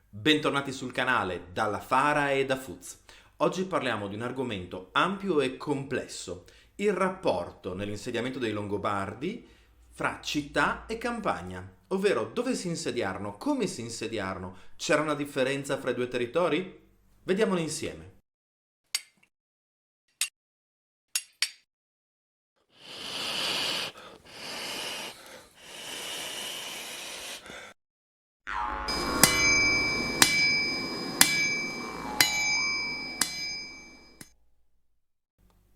Bentornati sul canale dalla Fara e da Fuz. Oggi parliamo di un argomento ampio e complesso, il rapporto nell'insediamento dei Longobardi fra città e campagna, ovvero dove si insediarono, come si insediarono, c'era una differenza fra i due territori? Vediamolo insieme.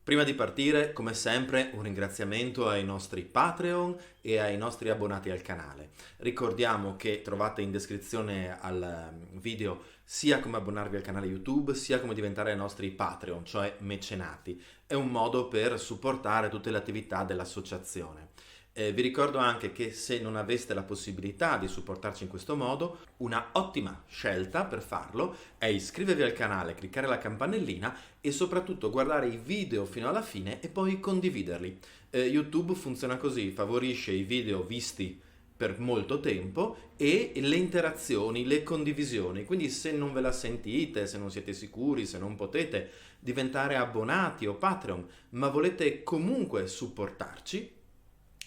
Prima di partire, come sempre, un ringraziamento ai nostri Patreon e ai nostri abbonati al canale. Ricordiamo che trovate in descrizione al video sia come abbonarvi al canale YouTube, sia come diventare nostri Patreon, cioè mecenati. È un modo per supportare tutte le attività dell'associazione. Vi ricordo anche che se non aveste la possibilità di supportarci in questo modo, una ottima scelta per farlo è iscrivervi al canale, cliccare la campanellina e soprattutto guardare i video fino alla fine e poi condividerli. YouTube funziona così, favorisce i video visti per molto tempo e le interazioni, le condivisioni. Quindi se non ve la sentite, se non siete sicuri, se non potete diventare abbonati o Patreon, ma volete comunque supportarci,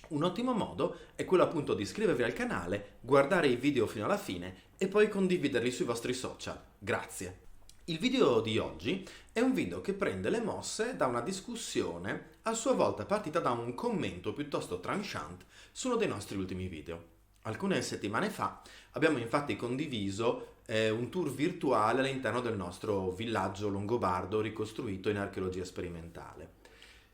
un ottimo modo è quello appunto di iscrivervi al canale, guardare i video fino alla fine e poi condividerli sui vostri social. Grazie. Il video di oggi è un video che prende le mosse da una discussione a sua volta partita da un commento piuttosto tranchant su uno dei nostri ultimi video. Alcune settimane fa abbiamo infatti condiviso un tour virtuale all'interno del nostro villaggio longobardo ricostruito in archeologia sperimentale.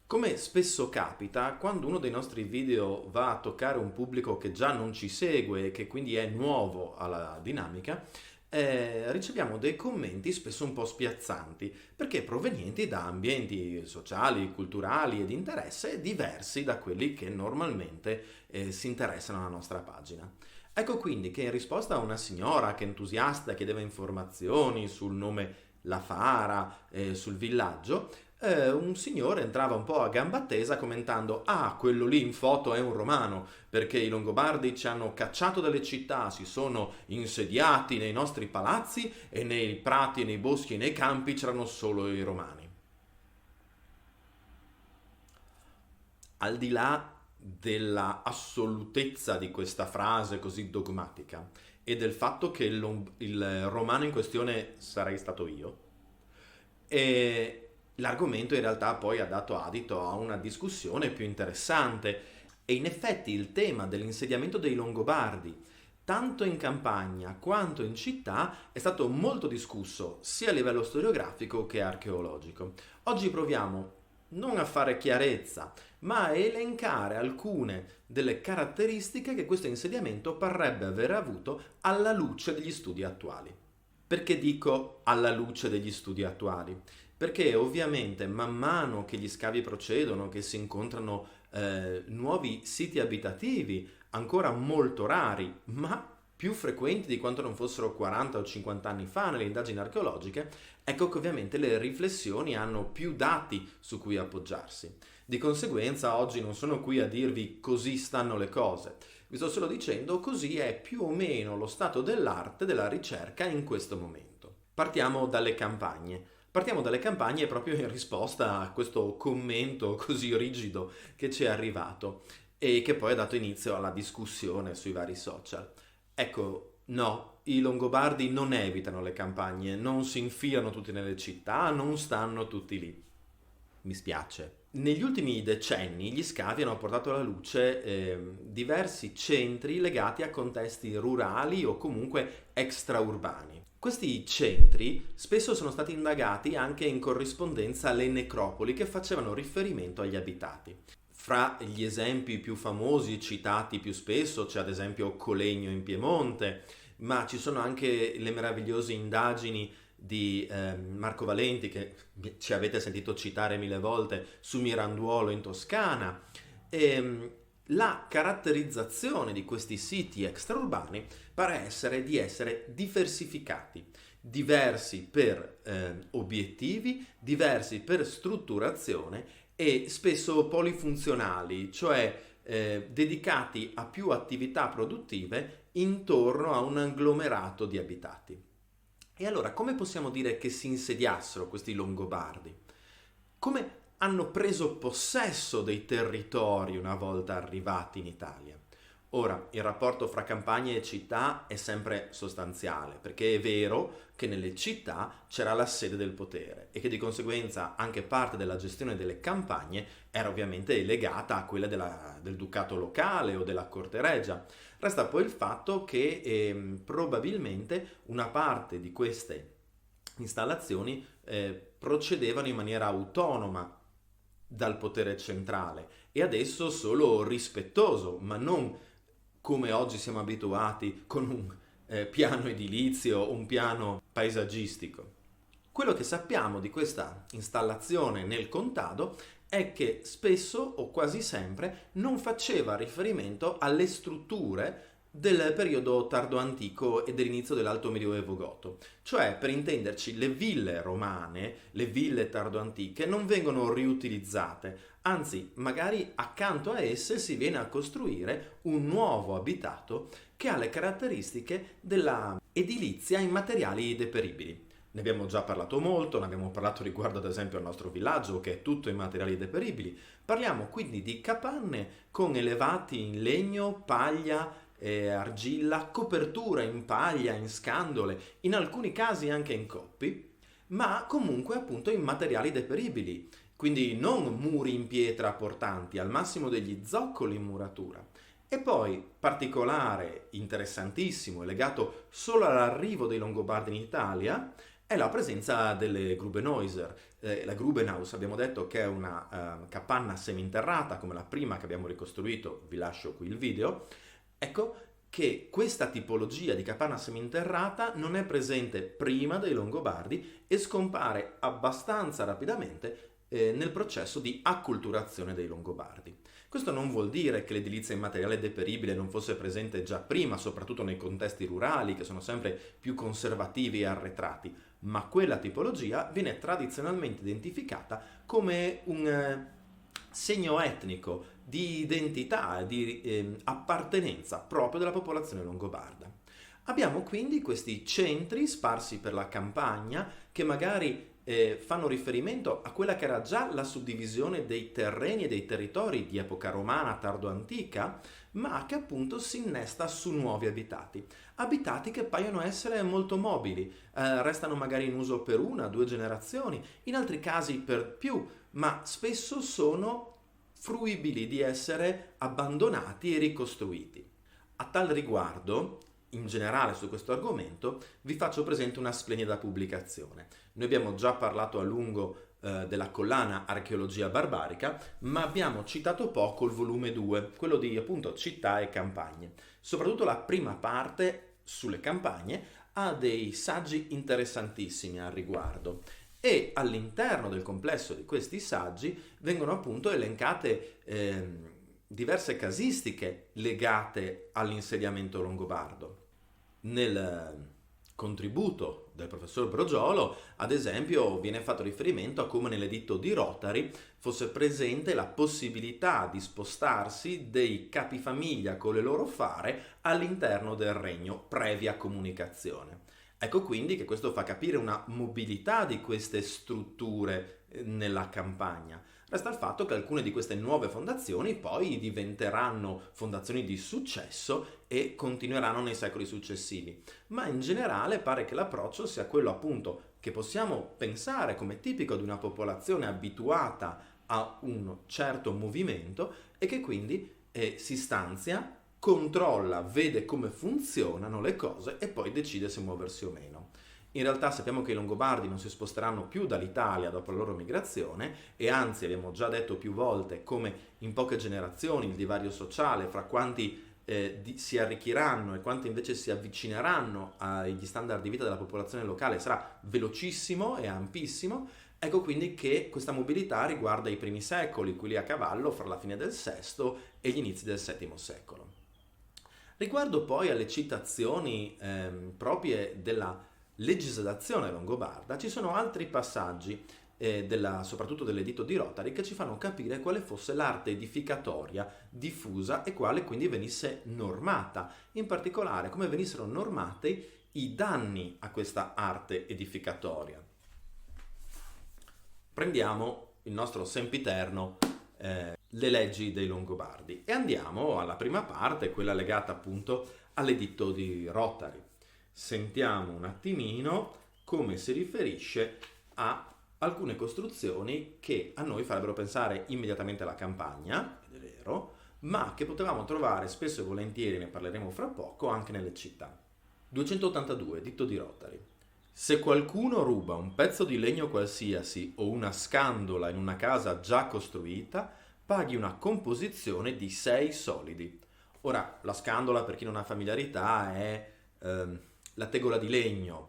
Come spesso capita, quando uno dei nostri video va a toccare un pubblico che già non ci segue e che quindi è nuovo alla dinamica, riceviamo dei commenti spesso un po' spiazzanti, perché provenienti da ambienti sociali, culturali e di interesse diversi da quelli che normalmente si interessano alla nostra pagina. Ecco quindi che in risposta a una signora che entusiasta chiedeva informazioni sul nome La Fara, sul villaggio, un signore entrava un po' a gamba tesa commentando: ah, quello lì in foto è un romano, perché i Longobardi ci hanno cacciato dalle città, si sono insediati nei nostri palazzi e nei prati, nei boschi e nei campi c'erano solo i romani. Al di là della assolutezza di questa frase così dogmatica e del fatto che il romano in questione sarei stato io, e l'argomento in realtà poi ha dato adito a una discussione più interessante e in effetti il tema dell'insediamento dei Longobardi, tanto in campagna quanto in città, è stato molto discusso sia a livello storiografico che archeologico. Oggi proviamo non a fare chiarezza, ma a elencare alcune delle caratteristiche che questo insediamento parrebbe aver avuto alla luce degli studi attuali. Perché dico alla luce degli studi attuali? Perché ovviamente man mano che gli scavi procedono, che si incontrano nuovi siti abitativi, ancora molto rari, ma più frequenti di quanto non fossero 40 o 50 anni fa nelle indagini archeologiche, ecco che ovviamente le riflessioni hanno più dati su cui appoggiarsi. Di conseguenza oggi non sono qui a dirvi così stanno le cose, vi sto solo dicendo così è più o meno lo stato dell'arte della ricerca in questo momento. Partiamo dalle campagne. Partiamo dalle campagne proprio in risposta a questo commento così rigido che ci è arrivato e che poi ha dato inizio alla discussione sui vari social. Ecco, no, i Longobardi non evitano le campagne, non si infilano tutti nelle città, non stanno tutti lì. Mi spiace. Negli ultimi decenni gli scavi hanno portato alla luce diversi centri legati a contesti rurali o comunque extraurbani. Questi centri spesso sono stati indagati anche in corrispondenza alle necropoli che facevano riferimento agli abitati. Fra gli esempi più famosi citati più spesso c'è ad esempio Colegno in Piemonte, ma ci sono anche le meravigliose indagini di Marco Valenti che ci avete sentito citare mille volte su Miranduolo in Toscana. La caratterizzazione di questi siti extraurbani pare essere di essere diversificati, diversi per obiettivi, diversi per strutturazione e spesso polifunzionali, cioè dedicati a più attività produttive intorno a un agglomerato di abitati. E allora, come possiamo dire che si insediassero questi Longobardi? Come hanno preso possesso dei territori una volta arrivati in Italia? Ora, il rapporto fra campagne e città è sempre sostanziale, perché è vero che nelle città c'era la sede del potere e che di conseguenza anche parte della gestione delle campagne era ovviamente legata a quella del ducato locale o della corte regia. Resta poi il fatto che probabilmente una parte di queste installazioni procedevano in maniera autonoma dal potere centrale e adesso solo rispettoso, ma non come oggi siamo abituati con un piano edilizio o un piano paesaggistico. Quello che sappiamo di questa installazione nel contado è che spesso o quasi sempre non faceva riferimento alle strutture del periodo tardo antico e dell'inizio dell'Alto Medioevo goto. Cioè, per intenderci, le ville romane, le ville tardo antiche non vengono riutilizzate, anzi, magari accanto a esse si viene a costruire un nuovo abitato che ha le caratteristiche della edilizia in materiali deperibili. Ne abbiamo già parlato molto, ne abbiamo parlato riguardo ad esempio al nostro villaggio che è tutto in materiali deperibili. Parliamo quindi di capanne con elevati in legno, paglia, argilla, copertura in paglia, in scandole, in alcuni casi anche in coppi, ma comunque appunto in materiali deperibili, quindi non muri in pietra portanti, al massimo degli zoccoli in muratura. E poi, particolare, interessantissimo e legato solo all'arrivo dei Longobardi in Italia, è la presenza delle Grubenhäuser. La Grubenhaus abbiamo detto che è una capanna seminterrata, come la prima che abbiamo ricostruito, vi lascio qui il video. Ecco che questa tipologia di capanna seminterrata non è presente prima dei Longobardi e scompare abbastanza rapidamente nel processo di acculturazione dei Longobardi. Questo non vuol dire che l'edilizia in materiale deperibile non fosse presente già prima, soprattutto nei contesti rurali, che sono sempre più conservativi e arretrati, ma quella tipologia viene tradizionalmente identificata come un segno etnico di identità, di appartenenza proprio della popolazione longobarda. Abbiamo quindi questi centri sparsi per la campagna che magari fanno riferimento a quella che era già la suddivisione dei terreni e dei territori di epoca romana tardo-antica, ma che appunto si innesta su nuovi abitati. Abitati che paiono essere molto mobili, restano magari in uso per 1 o 2 generazioni, in altri casi per più, ma spesso sono fruibili di essere abbandonati e ricostruiti. A tal riguardo, in generale su questo argomento, vi faccio presente una splendida pubblicazione. Noi abbiamo già parlato a lungo della collana Archeologia barbarica, ma abbiamo citato poco il volume 2, quello di appunto città e campagne. Soprattutto la prima parte sulle campagne ha dei saggi interessantissimi al riguardo. E all'interno del complesso di questi saggi vengono appunto elencate diverse casistiche legate all'insediamento longobardo. Nel contributo del professor Brogiolo, ad esempio, viene fatto riferimento a come nell'editto di Rotari fosse presente la possibilità di spostarsi dei capifamiglia con le loro fare all'interno del regno, previa comunicazione. Ecco quindi che questo fa capire una mobilità di queste strutture nella campagna. Resta il fatto che alcune di queste nuove fondazioni poi diventeranno fondazioni di successo e continueranno nei secoli successivi. Ma in generale pare che l'approccio sia quello appunto che possiamo pensare come tipico di una popolazione abituata a un certo movimento e che quindi si stanzia, controlla, vede come funzionano le cose e poi decide se muoversi o meno. In realtà sappiamo che i Longobardi non si sposteranno più dall'Italia dopo la loro migrazione e anzi abbiamo già detto più volte come in poche generazioni il divario sociale fra quanti si arricchiranno e quanti invece si avvicineranno agli standard di vita della popolazione locale sarà velocissimo e ampissimo. Ecco quindi che questa mobilità riguarda i primi secoli, quelli a cavallo fra la fine del VI e gli inizi del VII secolo. Riguardo poi alle citazioni proprie della legislazione longobarda, ci sono altri passaggi soprattutto dell'editto di Rotari che ci fanno capire quale fosse l'arte edificatoria diffusa e quale quindi venisse normata, in particolare come venissero normati i danni a questa arte edificatoria. Prendiamo il nostro sempiterno le leggi dei Longobardi e andiamo alla prima parte, quella legata appunto all'editto di Rotari. Sentiamo un attimino come si riferisce a alcune costruzioni che a noi farebbero pensare immediatamente alla campagna, ed è vero, ma che potevamo trovare spesso e volentieri, ne parleremo fra poco, anche nelle città. 282, editto di Rotari. Se qualcuno ruba un pezzo di legno qualsiasi o una scandola in una casa già costruita, paghi una composizione di 6 solidi. Ora, la scandola, per chi non ha familiarità, è la tegola di legno.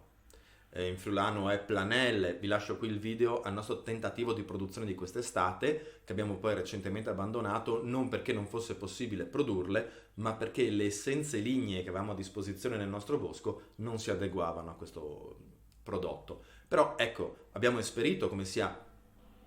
In friulano è planelle. Vi lascio qui il video al nostro tentativo di produzione di quest'estate, che abbiamo poi recentemente abbandonato, non perché non fosse possibile produrle, ma perché le essenze lignee che avevamo a disposizione nel nostro bosco non si adeguavano a questo prodotto. Però ecco, abbiamo esperito come sia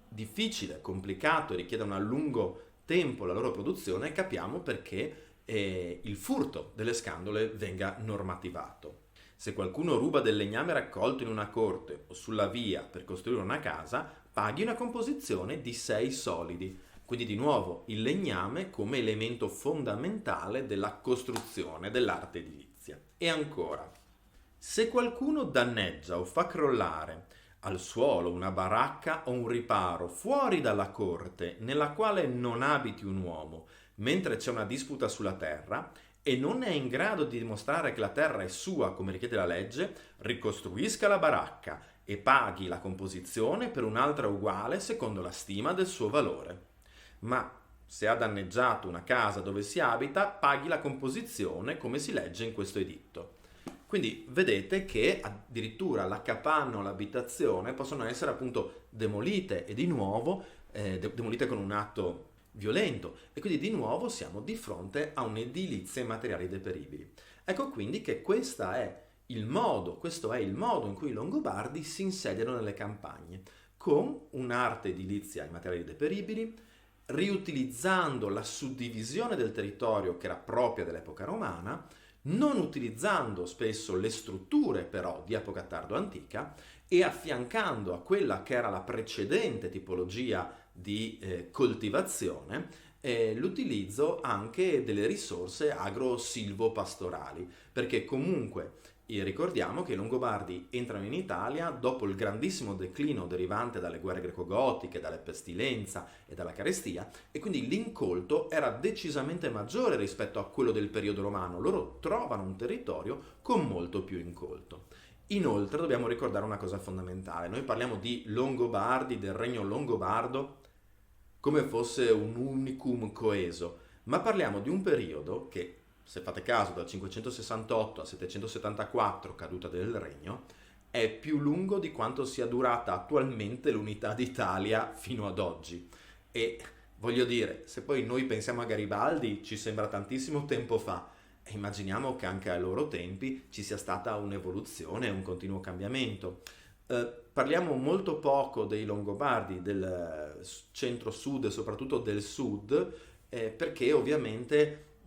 difficile, complicato e richieda un lungo tempo la loro produzione, e capiamo perché il furto delle scandole venga normativato. Se qualcuno ruba del legname raccolto in una corte o sulla via per costruire una casa, paghi una composizione di 6 solidi. Quindi di nuovo il legname come elemento fondamentale della costruzione dell'arte edilizia. E ancora, se qualcuno danneggia o fa crollare al suolo una baracca o un riparo fuori dalla corte nella quale non abiti un uomo, mentre c'è una disputa sulla terra, e non è in grado di dimostrare che la terra è sua come richiede la legge, ricostruisca la baracca e paghi la composizione per un'altra uguale secondo la stima del suo valore. Ma se ha danneggiato una casa dove si abita, paghi la composizione come si legge in questo editto. Quindi vedete che addirittura la capanna o l'abitazione possono essere appunto demolite, e di nuovo demolite con un atto violento, e quindi di nuovo siamo di fronte a un'edilizia in materiali deperibili. Ecco quindi che questo è il modo in cui i Longobardi si insediano nelle campagne, con un'arte edilizia in materiali deperibili, riutilizzando la suddivisione del territorio che era propria dell'epoca romana, non utilizzando spesso le strutture però di epoca tardo-antica, e affiancando a quella che era la precedente tipologia di coltivazione l'utilizzo anche delle risorse agro-silvo-pastorali, perché comunque ricordiamo che i Longobardi entrano in Italia dopo il grandissimo declino derivante dalle guerre greco-gotiche, dalla pestilenza e dalla carestia, e quindi l'incolto era decisamente maggiore rispetto a quello del periodo romano. Loro trovano un territorio con molto più incolto. Inoltre dobbiamo ricordare una cosa fondamentale: noi parliamo di Longobardi, del regno longobardo, come fosse un unicum coeso, ma parliamo di un periodo che, se fate caso, dal 568 al 774, caduta del regno, è più lungo di quanto sia durata attualmente l'unità d'Italia fino ad oggi. E voglio dire, se poi noi pensiamo a Garibaldi, ci sembra tantissimo tempo fa, e immaginiamo che anche ai loro tempi ci sia stata un'evoluzione, un continuo cambiamento. Parliamo molto poco dei Longobardi, del centro-sud e soprattutto del sud, perché ovviamente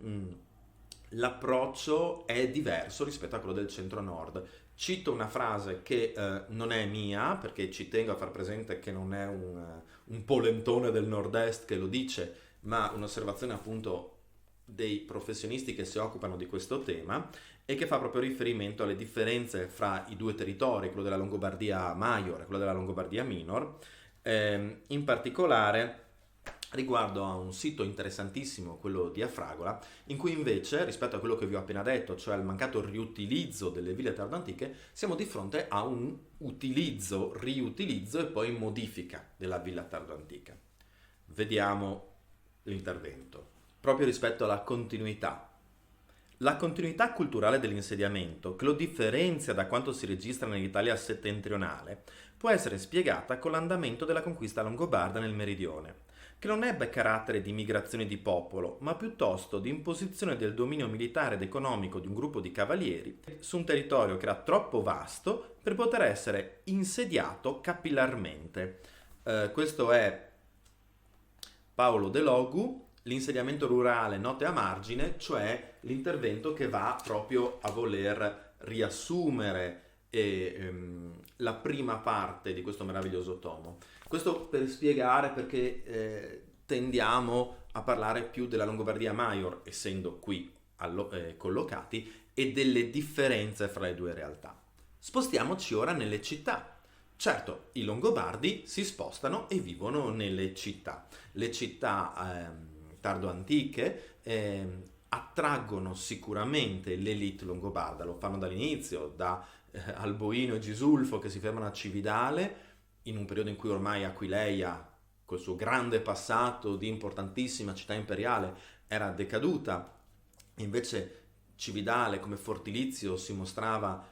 l'approccio è diverso rispetto a quello del centro-nord. Cito una frase che non è mia, perché ci tengo a far presente che non è un polentone del nord-est che lo dice, ma un'osservazione appunto dei professionisti che si occupano di questo tema, e che fa proprio riferimento alle differenze fra i due territori, quello della Longobardia Maior e quello della Longobardia Minor, in particolare riguardo a un sito interessantissimo, quello di Afragola, in cui invece, rispetto a quello che vi ho appena detto, cioè al mancato riutilizzo delle ville tardo-antiche, siamo di fronte a un utilizzo, riutilizzo e poi modifica della villa tardo-antica. Vediamo l'intervento. Proprio rispetto alla continuità. La continuità culturale dell'insediamento, che lo differenzia da quanto si registra nell'Italia settentrionale, può essere spiegata con l'andamento della conquista longobarda nel meridione, che non ebbe carattere di migrazione di popolo, ma piuttosto di imposizione del dominio militare ed economico di un gruppo di cavalieri su un territorio che era troppo vasto per poter essere insediato capillarmente. Questo è Paolo De Logu, l'insediamento rurale note a margine, cioè l'intervento che va proprio a voler riassumere la prima parte di questo meraviglioso tomo. Questo per spiegare perché tendiamo a parlare più della Longobardia Maior, essendo qui collocati, e delle differenze fra le due realtà. Spostiamoci ora nelle città. Certo, i Longobardi si spostano e vivono nelle città. Le città tardo-antiche attraggono sicuramente l'elite longobarda, lo fanno dall'inizio, da Alboino e Gisulfo che si fermano a Cividale, in un periodo in cui ormai Aquileia, col suo grande passato di importantissima città imperiale, era decaduta. Invece Cividale come fortilizio si mostrava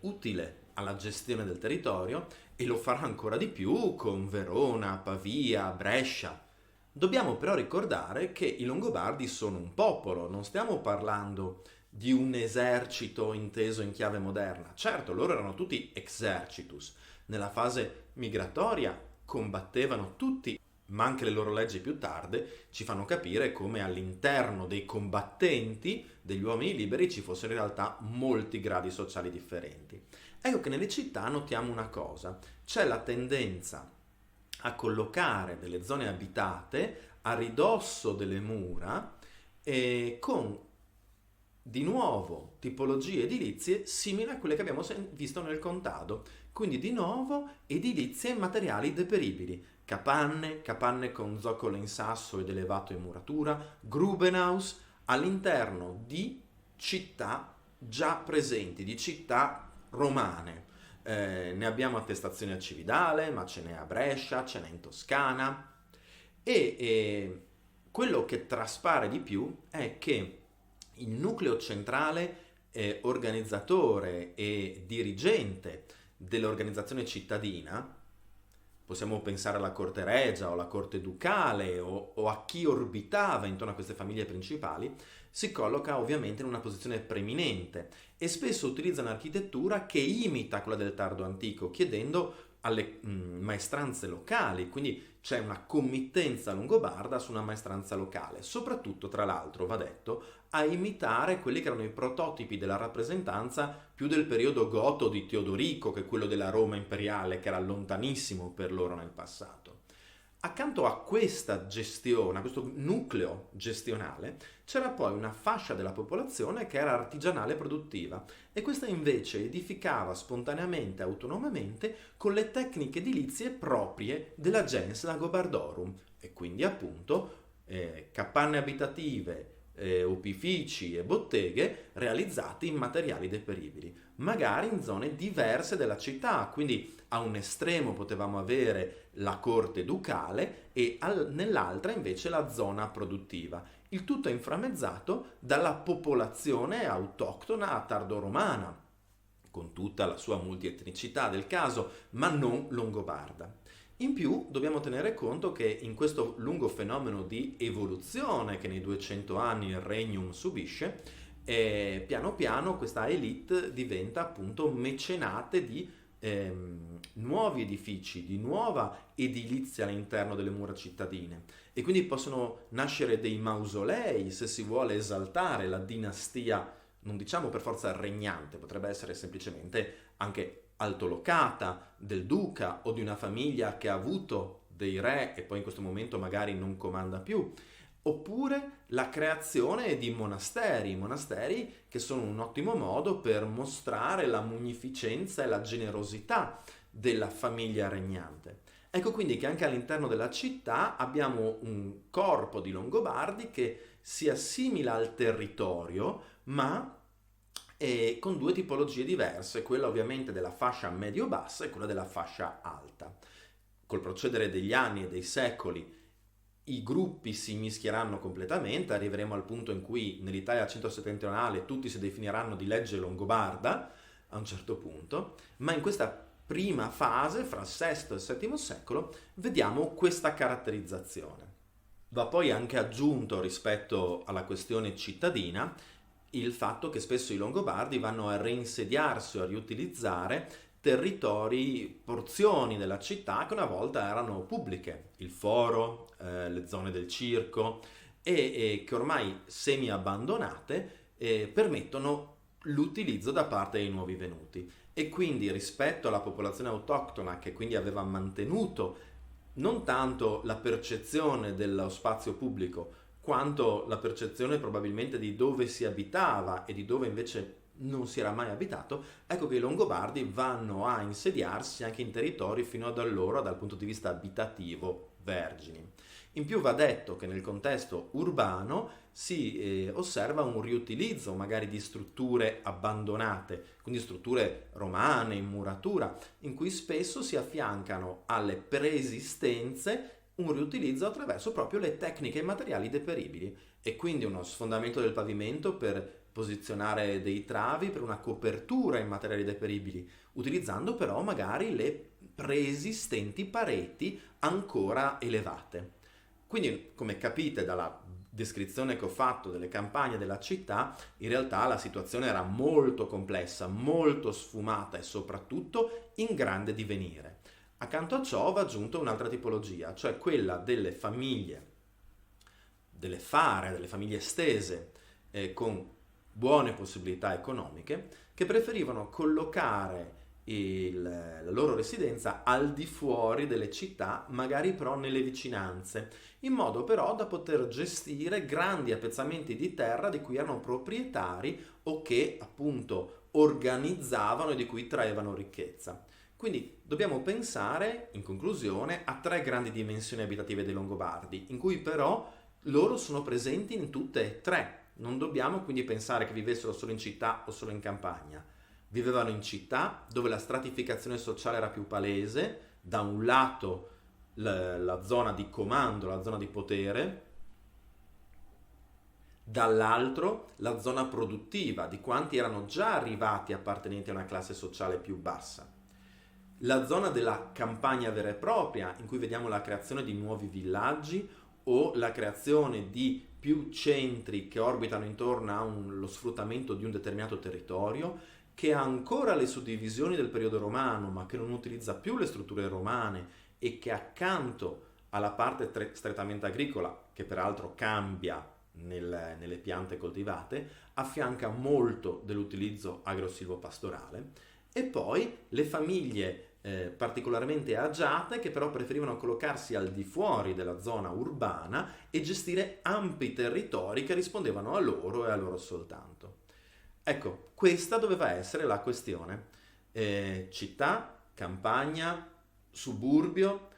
utile alla gestione del territorio, e lo farà ancora di più con Verona, Pavia, Brescia. Dobbiamo però ricordare che i Longobardi sono un popolo, non stiamo parlando di un esercito inteso in chiave moderna. Certo, loro erano tutti exercitus. Nella fase migratoria combattevano tutti, ma anche le loro leggi più tarde ci fanno capire come all'interno dei combattenti, degli uomini liberi, ci fossero in realtà molti gradi sociali differenti. Ecco che nelle città notiamo una cosa: c'è la tendenza a collocare delle zone abitate a ridosso delle mura con di nuovo tipologie edilizie simili a quelle che abbiamo visto nel contado, quindi di nuovo edilizie e materiali deperibili, capanne con zoccolo in sasso ed elevato in muratura, Grubenhaus, all'interno di città già presenti, di città romane. Ne abbiamo attestazioni a Cividale, ma ce n'è a Brescia, ce n'è in Toscana, e quello che traspare di più è che il nucleo centrale organizzatore e dirigente dell'organizzazione cittadina, possiamo pensare alla corte regia o alla corte ducale o a chi orbitava intorno a queste famiglie principali, si colloca ovviamente in una posizione preminente e spesso utilizza un'architettura che imita quella del tardo antico, chiedendo alle maestranze locali, quindi c'è una committenza longobarda su una maestranza locale, soprattutto tra l'altro va detto a imitare quelli che erano i prototipi della rappresentanza più del periodo goto di Teodorico che quello della Roma imperiale, che era lontanissimo per loro nel passato. Accanto a questa gestione, a questo nucleo gestionale, c'era poi una fascia della popolazione che era artigianale e produttiva, e questa invece edificava spontaneamente, autonomamente, con le tecniche edilizie proprie della gens Langobardorum, e quindi appunto capanne abitative, opifici e botteghe realizzati in materiali deperibili, magari in zone diverse della città, quindi a un estremo potevamo avere la corte ducale e nell'altra invece la zona produttiva. Il tutto inframmezzato dalla popolazione autoctona tardoromana, con tutta la sua multietnicità del caso, ma non longobarda. In più dobbiamo tenere conto che in questo lungo fenomeno di evoluzione che nei 200 anni il Regnum subisce, piano piano questa elite diventa appunto mecenate di nuovi edifici, di nuova edilizia all'interno delle mura cittadine, e quindi possono nascere dei mausolei se si vuole esaltare la dinastia, non diciamo per forza regnante, potrebbe essere semplicemente anche altolocata del duca o di una famiglia che ha avuto dei re e poi in questo momento magari non comanda più, oppure la creazione di monasteri che sono un ottimo modo per mostrare la munificenza e la generosità della famiglia regnante. Ecco quindi che anche all'interno della città abbiamo un corpo di Longobardi che si assimila al territorio, ma con due tipologie diverse, quella ovviamente della fascia medio-bassa e quella della fascia alta. Col procedere degli anni e dei secoli i gruppi si mischieranno completamente, arriveremo al punto in cui nell'Italia centro-settentrionale tutti si definiranno di legge longobarda a un certo punto, ma in questa prima fase, fra il VI e il VII secolo, vediamo questa caratterizzazione. Va poi anche aggiunto rispetto alla questione cittadina il fatto che spesso i Longobardi vanno a reinsediarsi o a riutilizzare territori, porzioni della città che una volta erano pubbliche, il foro, le zone del circo, e che ormai semi abbandonate permettono l'utilizzo da parte dei nuovi venuti. E quindi rispetto alla popolazione autoctona, che quindi aveva mantenuto non tanto la percezione dello spazio pubblico, quanto la percezione probabilmente di dove si abitava e di dove invece non si era mai abitato, ecco che i Longobardi vanno a insediarsi anche in territori fino ad allora, dal punto di vista abitativo, vergini. In più va detto che nel contesto urbano si osserva un riutilizzo magari di strutture abbandonate, quindi strutture romane, in muratura, in cui spesso si affiancano alle preesistenze un riutilizzo attraverso proprio le tecniche materiali deperibili e quindi uno sfondamento del pavimento per posizionare dei travi per una copertura in materiali deperibili, utilizzando però magari le preesistenti pareti ancora elevate. Quindi, come capite dalla descrizione che ho fatto delle campagne della città, in realtà la situazione era molto complessa, molto sfumata e soprattutto in grande divenire. Accanto a ciò va aggiunta un'altra tipologia, cioè quella delle famiglie, delle fare, delle famiglie estese, con buone possibilità economiche, che preferivano collocare la loro residenza al di fuori delle città, magari però nelle vicinanze, in modo però da poter gestire grandi appezzamenti di terra di cui erano proprietari o che appunto organizzavano e di cui traevano ricchezza. Quindi dobbiamo pensare, in conclusione, a tre grandi dimensioni abitative dei Longobardi, in cui però loro sono presenti in tutte e tre. Non dobbiamo quindi pensare che vivessero solo in città o solo in campagna. Vivevano in città dove la stratificazione sociale era più palese, da un lato la zona di comando, la zona di potere, dall'altro la zona produttiva di quanti erano già arrivati appartenenti a una classe sociale più bassa. La zona della campagna vera e propria, in cui vediamo la creazione di nuovi villaggi o la creazione di più centri che orbitano intorno allo sfruttamento di un determinato territorio, che ha ancora le suddivisioni del periodo romano, ma che non utilizza più le strutture romane e che accanto alla parte strettamente agricola, che peraltro cambia nelle piante coltivate, affianca molto dell'utilizzo agro-silvopastorale, e poi le famiglie particolarmente agiate che però preferivano collocarsi al di fuori della zona urbana e gestire ampi territori che rispondevano a loro e a loro soltanto. Ecco, questa doveva essere la questione. Città, campagna, suburbio,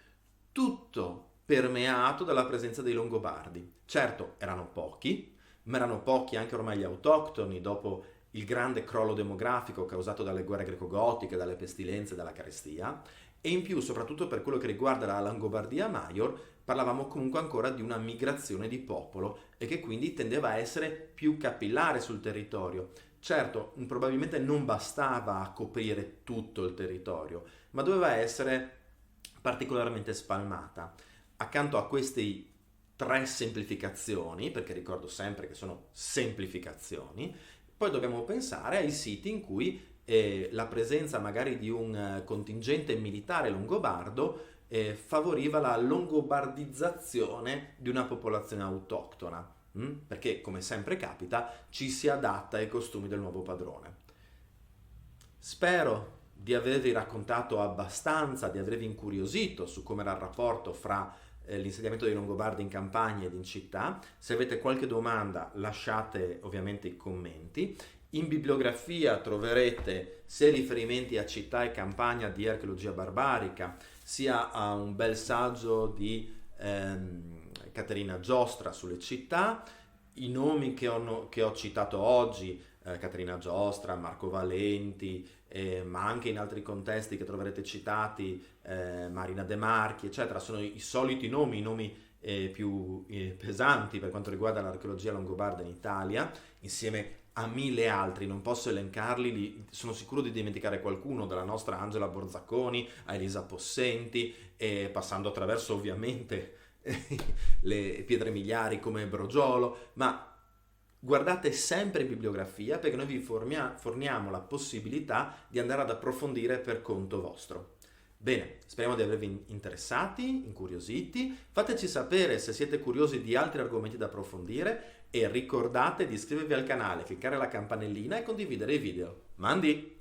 tutto permeato dalla presenza dei Longobardi. Certo, erano pochi, ma erano pochi anche ormai gli autoctoni dopo il grande crollo demografico causato dalle guerre greco-gotiche, dalle pestilenze, dalla carestia, e in più, soprattutto per quello che riguarda la Langobardia Maior, parlavamo comunque ancora di una migrazione di popolo e che quindi tendeva a essere più capillare sul territorio. Certo, probabilmente non bastava a coprire tutto il territorio, ma doveva essere particolarmente spalmata. Accanto a queste tre semplificazioni, perché ricordo sempre che sono semplificazioni, poi dobbiamo pensare ai siti in cui la presenza magari di un contingente militare longobardo favoriva la longobardizzazione di una popolazione autoctona, perché come sempre capita ci si adatta ai costumi del nuovo padrone. Spero di avervi raccontato abbastanza, di avervi incuriosito su come era il rapporto fra l'insediamento dei Longobardi in campagna ed in città. Se avete qualche domanda lasciate ovviamente i commenti. In bibliografia troverete sia riferimenti a città e campagna di archeologia barbarica, sia a un bel saggio di Caterina Giostra sulle città, i nomi che ho citato oggi, Caterina Giostra, Marco Valenti, ma anche in altri contesti che troverete citati, Marina De Marchi, eccetera, sono i soliti nomi, i nomi più pesanti per quanto riguarda l'archeologia longobarda in Italia, insieme a mille altri. Non posso elencarli, sono sicuro di dimenticare qualcuno, dalla nostra Angela Borzacconi a Elisa Possenti, passando attraverso ovviamente le pietre miliari come Brogiolo, ma guardate sempre in bibliografia perché noi vi forniamo la possibilità di andare ad approfondire per conto vostro. Bene, speriamo di avervi interessati, incuriositi. Fateci sapere se siete curiosi di altri argomenti da approfondire e ricordate di iscrivervi al canale, cliccare la campanellina e condividere i video. Mandi!